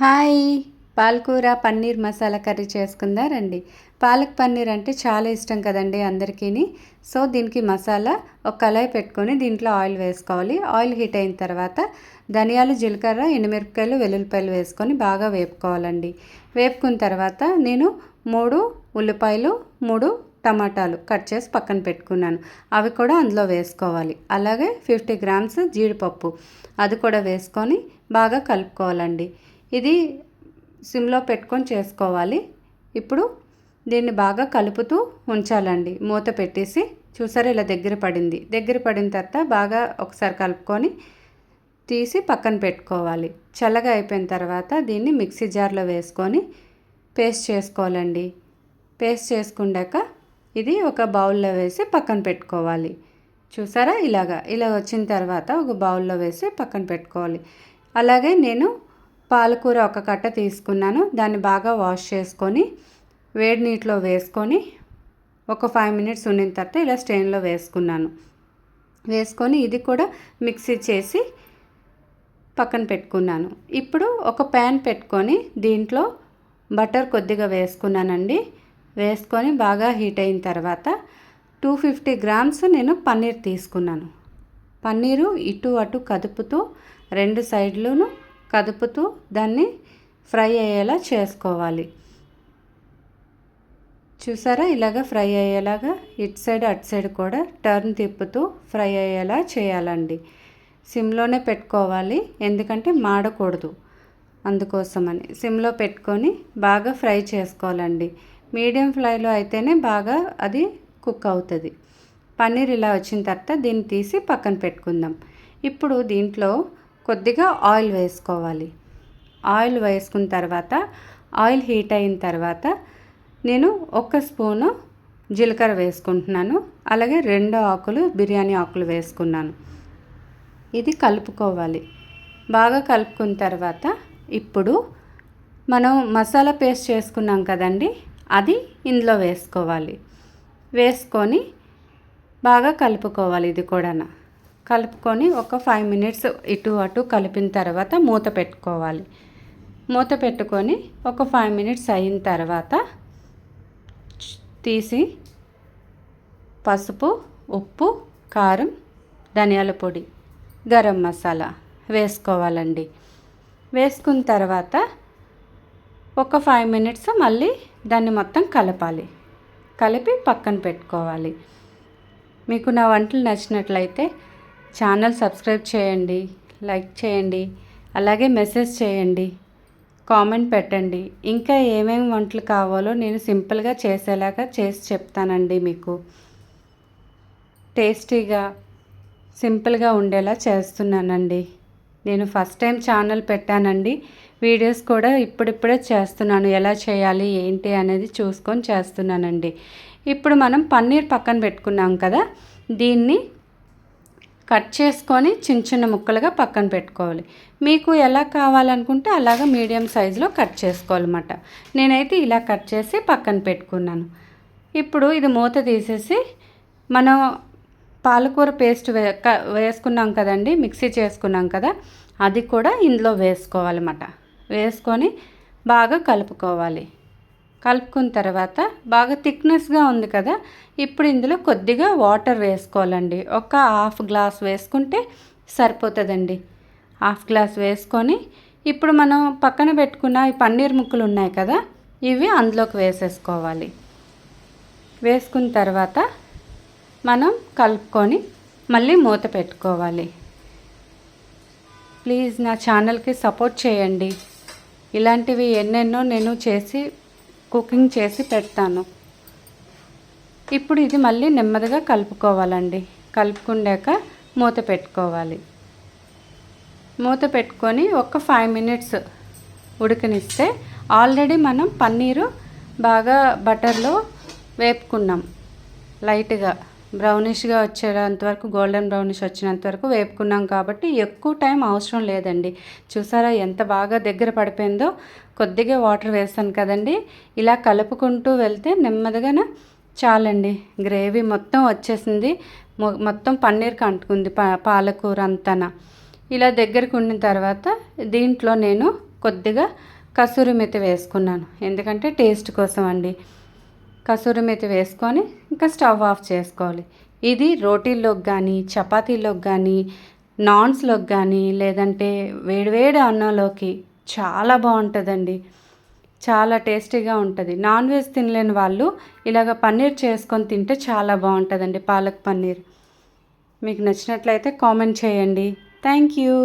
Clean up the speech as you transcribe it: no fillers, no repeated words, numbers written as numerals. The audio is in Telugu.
హాయ్! పాలకూర పన్నీర్ మసాలా కర్రీ చేసుకుందాం రండి. పాలక్ పన్నీర్ అంటే చాలా ఇష్టం కదండీ అందరికీని. సో, దీనికి మసాలా ఒక కళాయి పెట్టుకొని దీంట్లో ఆయిల్ వేసుకోవాలి. ఆయిల్ హీట్ అయిన తర్వాత ధనియాలు, జీలకర్ర, ఎండుమిరపకాయలు, వెల్లుల్లిపాయలు వేసుకొని బాగా వేపుకోవాలండి. వేపుకున్న తర్వాత నేను 3 ఉల్లిపాయలు, 3 టమాటాలు కట్ చేసి పక్కన పెట్టుకున్నాను. అవి కూడా అందులో వేసుకోవాలి. అలాగే 50 గ్రామ్స్ జీడిపప్పు అది కూడా వేసుకొని బాగా కలుపుకోవాలండి. ఇది సిమ్లో పెట్టుకొని చేసుకోవాలి. ఇప్పుడు దీన్ని బాగా కలుపుతూ ఉంచాలండి. మూత పెట్టేసి చూసారా ఇలా దగ్గర పడిన తర్వాత బాగా ఒకసారి కలుపుకొని తీసి పక్కన పెట్టుకోవాలి. చల్లగా అయిపోయిన తర్వాత దీన్ని మిక్సీ జార్లో వేసుకొని పేస్ట్ చేసుకోవాలండి. పేస్ట్ చేసుకున్నాక ఇది ఒక బౌల్లో వేసి పక్కన పెట్టుకోవాలి. చూసారా ఇలా వచ్చిన తర్వాత ఒక బౌల్లో వేసి పక్కన పెట్టుకోవాలి. అలాగే నేను పాలకూర ఒక కట్ట తీసుకున్నాను. దాన్ని బాగా వాష్ చేసుకొని వేడి నీటిలో వేసుకొని ఒక 5 మినిట్స్ ఉండిన తర్వాత ఇలా స్టెయిన్లో వేసుకొని ఇది కూడా మిక్సీ చేసి పక్కన పెట్టుకున్నాను. ఇప్పుడు ఒక ప్యాన్ పెట్టుకొని దీంట్లో బటర్ కొద్దిగా వేసుకున్నానండి. వేసుకొని బాగా హీట్ అయిన తర్వాత 250 గ్రామ్స్ నేను పన్నీర్ తీసుకున్నాను. పన్నీరు ఇటు అటు కదుపుతూ 2 సైడ్లను కదుపుతూ దాన్ని ఫ్రై అయ్యేలా చేసుకోవాలి. చూసారా ఇలాగ ఫ్రై అయ్యేలాగా ఇటు సైడ్ అటు సైడ్ కూడా టర్న్ తిప్పుతూ ఫ్రై అయ్యేలా చేయాలండి. సిమ్లోనే పెట్టుకోవాలి, ఎందుకంటే మాడకూడదు, అందుకోసమని సిమ్లో పెట్టుకొని బాగా ఫ్రై చేసుకోవాలండి. మీడియం ఫ్లేమ్లో అయితేనే బాగా అది కుక్ అవుతుంది. పన్నీర్ ఇలా వచ్చిన తర్వాత దీన్ని తీసి పక్కన పెట్టుకుందాం. ఇప్పుడు దీంట్లో కొద్దిగా ఆయిల్ వేసుకోవాలి. ఆయిల్ వేసుకున్న తర్వాత ఆయిల్ హీట్ అయిన తర్వాత నేను 1 స్పూను జీలకర్ర వేసుకుంటున్నాను. అలాగే 2 ఆకులు బిర్యానీ ఆకులు వేసుకున్నాను. ఇది కలుపుకోవాలి. బాగా కలుపుకున్న తర్వాత ఇప్పుడు మనం మసాలా పేస్ట్ చేసుకున్నాం కదండి, అది ఇందులో వేసుకోవాలి. వేసుకొని బాగా కలుపుకోవాలి. ఇది కూడా కలుపుకొని ఒక 5 మినిట్స్ ఇటు అటు కలిపిన తర్వాత మూత పెట్టుకోవాలి. మూత పెట్టుకొని ఒక 5 మినిట్స్ అయిన తర్వాత తీసి పసుపు, ఉప్పు, కారం, ధనియాల పొడి, గరం మసాలా వేసుకోవాలండి. వేసుకున్న తర్వాత ఒక 5 మినిట్స్ మళ్ళీ దాన్ని మొత్తం కలపాలి. కలిపి పక్కన పెట్టుకోవాలి. మీకు నా వంటలు నచ్చినట్లయితే ఛానల్ సబ్స్క్రైబ్ చేయండి, లైక్ చేయండి, అలాగే మెసేజ్ చేయండి, కామెంట్ పెట్టండి. ఇంకా ఏమేమి వంటలు కావాలో నేను సింపుల్గా చేసేలాగా చేసి చెప్తానండి. మీకు టేస్టీగా సింపుల్గా ఉండేలా చేస్తున్నానండి. నేను ఫస్ట్ టైం ఛానల్ పెట్టానండి. వీడియోస్ కూడా ఇప్పుడిప్పుడే చేస్తున్నాను. ఎలా చేయాలి ఏంటి అనేది చూసుకొని చేస్తున్నానండి. ఇప్పుడు మనం పన్నీర్ పక్కన పెట్టుకున్నాం కదా, దీన్ని కట్ చేసుకొని చిన్న ముక్కలుగా పక్కన పెట్టుకోవాలి. మీకు ఎలా కావాలనుకుంటే అలాగా మీడియం సైజులో కట్ చేసుకోవాలన్నమాట. నేనైతే ఇలా కట్ చేసి పక్కన పెట్టుకున్నాను. ఇప్పుడు ఇది మూత తీసేసి మనం పాలకూర పేస్ట్ వేసుకున్నాం కదండి, మిక్సీ చేసుకున్నాం కదా, అది కూడా ఇందులో వేసుకోవాలన్నమాట. వేసుకొని బాగా కలుపుకోవాలి. కలుపుకున్న తర్వాత బాగా థిక్నెస్గా ఉంది కదా, ఇప్పుడు ఇందులో కొద్దిగా వాటర్ వేసుకోవాలండి. ఒక 1/2 గ్లాస్ వేసుకుంటే సరిపోతుందండి. 1/2 గ్లాస్ వేసుకొని ఇప్పుడు మనం పక్కన పెట్టుకున్న ఈ పన్నీర్ ముక్కలు ఉన్నాయి కదా, ఇవి అందులోకి వేసేసుకోవాలి. వేసుకున్న తర్వాత మనం కలుపుకొని మళ్ళీ మూత పెట్టుకోవాలి. ప్లీజ్ నా ఛానల్కి సపోర్ట్ చేయండి. ఇలాంటివి ఎన్నెన్నో నేను కుకింగ్ చేసి పెడతాను. ఇప్పుడు ఇది మళ్ళీ నెమ్మదిగా కలుపుకోవాలండి. కలుపుకున్నాక మూత పెట్టుకోవాలి. మూత పెట్టుకొని ఒక 5 మినిట్స్ ఉడకనిస్తే ఆల్రెడీ మనం పన్నీరు బాగా బటర్లో వేపుకున్నాం. లైట్గా బ్రౌనిష్గా వచ్చేంత వరకు, గోల్డెన్ బ్రౌనిష్ వచ్చినంత వరకు వేపుకున్నాం కాబట్టి ఎక్కువ టైం అవసరం లేదండి. చూసారా ఎంత బాగా దగ్గర పడిపోయిందో. కొద్దిగా వాటర్ వేస్తాను కదండి, ఇలా కలుపుకుంటూ వెళ్తే నెమ్మదిగా చాలండి. గ్రేవీ మొత్తం వచ్చేసింది. మొత్తం పన్నీర్కి అంటుకుంది పాలకూర అంతా. ఇలా దగ్గరకు ఉండిన తర్వాత దీంట్లో నేను కొద్దిగా కసూరి మెతి వేసుకున్నాను, ఎందుకంటే టేస్ట్ కోసం అండి. కసూరి మెతి వేసుకొని ఇంకా స్టవ్ ఆఫ్ చేసుకోవాలి. ఇది రోటీల్లోకి కానీ, చపాతీలోకి కానీ, నాన్స్లోకి కానీ, లేదంటే వేడివేడి అన్నంలోకి చాలా బాగుంటుందండి. చాలా టేస్టీగా ఉంటుంది. నాన్ వెజ్ తినలేని వాళ్ళు ఇలాగ పన్నీర్ చేసుకొని తింటే చాలా బాగుంటుందండి, పాలక్ పన్నీర్. మీకు నచ్చినట్లయితే కామెంట్ చేయండి. Thank you.